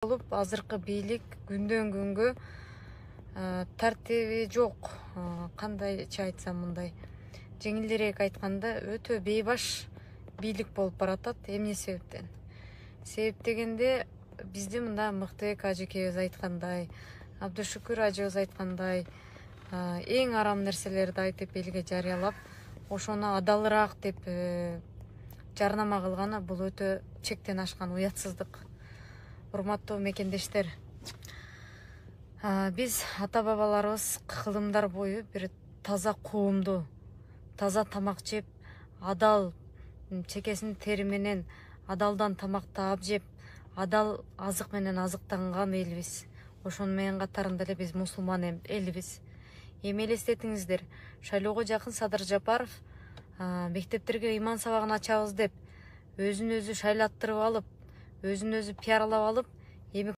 Болуп азыркы бийлик күндөн күнгө тартиби жок. Кандайча айтсам мындай, жеңилирээк айтканда өтө бейбаш бийлик болуп баратат. Эмне себептен? Себеп дегенде бизди мында Мыктыбек ажекебиз айткандай, Абдышүкүр ажыбыз айткандай, эң арам нерселерди айтып элге жарыялап, ошону адалыраак деп жарнама кылганы бул өтө чектен ашкан уятсыздык. Урматтуу мекендештер, биз ата бабаларыбыз кылымдар бою бир таза коомду, таза тамак жеп, адал чекесин тери менен адалдан тамак таап жеп, адал азык менен азыктанган элбиз. Ошонун менен катарында эле биз мусулман элбиз. Эми элестетиңиздер, шайлоого жакын Садыр Жапаров мектептерге ыйман сабагын ачабыз деп өзүн өзү шайлаттырып алып, өзүн өзү пиарлап алып, эми